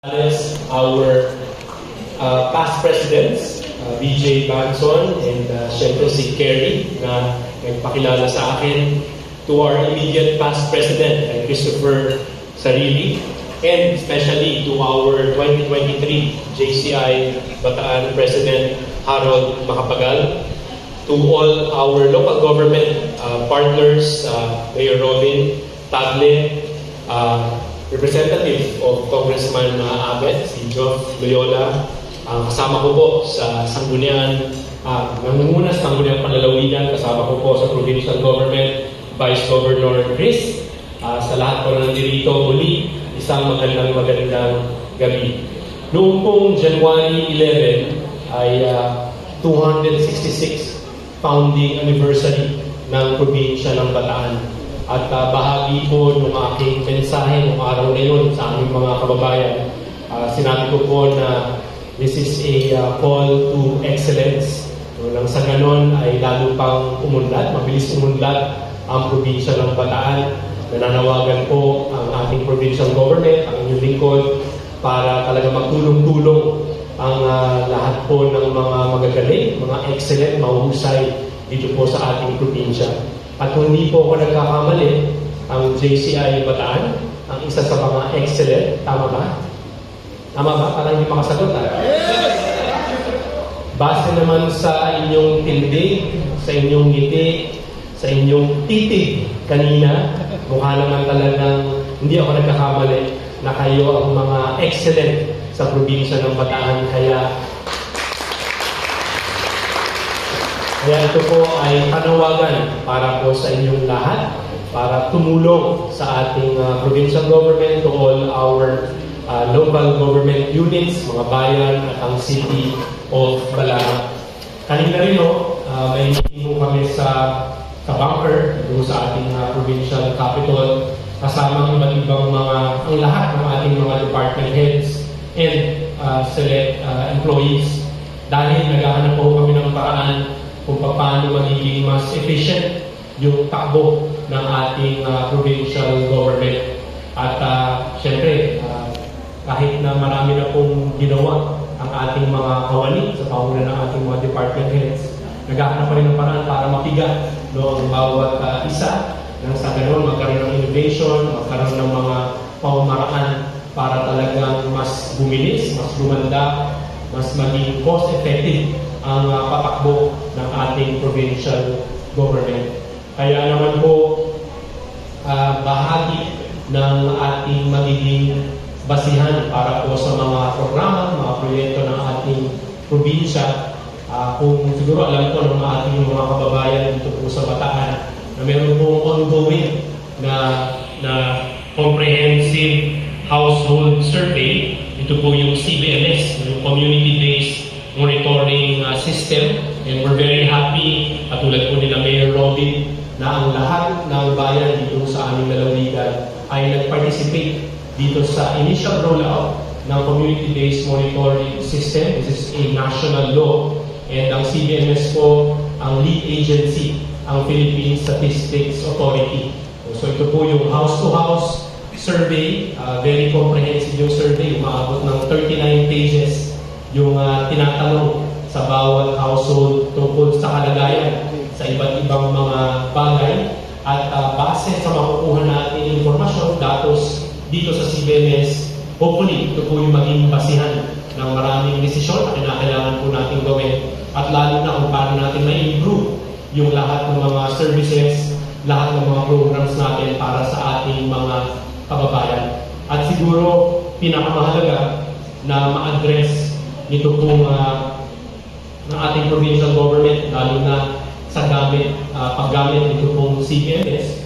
Our past presidents, BJ Banson and syempre si Kerry na nagpakilala sa akin, to our immediate past president, Christopher Sarili, and especially to our 2023 JCI Bataan President Harold Macapagal, to all our local government partners, Mayor Robin Tagle, representative of Congressman Abet, si Geoff Loyola, kasama ko po sa Sangguniang, nangunguna sa Sangguniang Panlalawigan, kasama ko po sa Provincial Government, Vice Governor Chris, sa lahat po na nandito muli, isang magandang gabi. Noong pong January 11 ay 266 founding anniversary ng probinsya ng Bataan. At bahagi po ng aking mensahe ng araw na yun sa aming mga kababayan. Sinabi ko po na this is a call to excellence. Nang sa ganon ay lalo pang umunlad, mabilis umunlad ang probinsya ng Bataan. Nananawagan po ang ating provincial government, ang inyong lingkod, para talaga magtulong-tulong ang lahat po ng mga magagaling, mga excellent, mahuhusay dito po sa ating probinsya. At kung hindi po ako nagkakamali, ang JCI Bataan, ang isa sa mga excellent, tama ba? Tama ba? Parang hindi makasagot. Base naman sa inyong tindig, sa inyong ngiti, sa inyong titig kanina, mukha naman talagang hindi ako nagkakamali na kayo ang mga excellent sa probinsya ng Bataan. Kaya ito po ay panawagan para po sa inyong lahat, para tumulong sa ating provincial government, to all our local government units, mga bayan at ang City of Balanga. Kanina rin may meeting po kami sa bunker, dito sa ating provincial capital, kasama ang iba't ibang ang lahat ng ating mga department heads and select employees. Dahil naghahanap po kami ng paraan kung paano magiging mas efficient yung takbo ng ating provincial government. At syempre, kahit na marami na pong ginawa ang ating mga kawani sa pamunan ng ating mga department heads, naghahanap pa rin ng paraan para mapigat ang bawat isa. Nang sa ganoon, magkaroon ng innovation, magkaroon ng mga pamamaraan para talagang mas bumilis, mas gumanda, mas maging cost-effective ang patakbo ng ating provincial government. Kaya naman po, bahagi ng ating magiging basihan para po sa mga programa, mga proyekto ng ating probinsya. Kung siguro alam ko ng ating mga kababayan dito po sa Bataan, na meron pong ongoing na comprehensive household survey. Ito po yung CBMS, yung community-based monitoring system, and we're very happy, katulad po nila Mayor Robin, na ang lahat ng bayan dito sa aming lalawigan ay nag-participate dito sa initial rollout ng community-based monitoring system. This is a national law, and ang CBMS po ang lead agency, ang Philippine Statistics Authority. So ito po yung house-to-house survey, very comprehensive yung survey, umaabot ng 39 pages yung tinatanong sa bawat household tungkol sa kalagayan sa iba't ibang mga bagay. At base sa makukuha natin informasyon, datos dito sa CBMS, hopefully ito po yung maging basihan ng maraming desisyon na kinakailangan po natin gawin, at lalo na kung paano natin ma-improve yung lahat ng mga services, lahat ng mga programs natin para sa ating mga kababayan. At siguro pinakamahalaga na ma-address ito pong ng ating provincial government, lalo na sa paggamit nito pong CBMS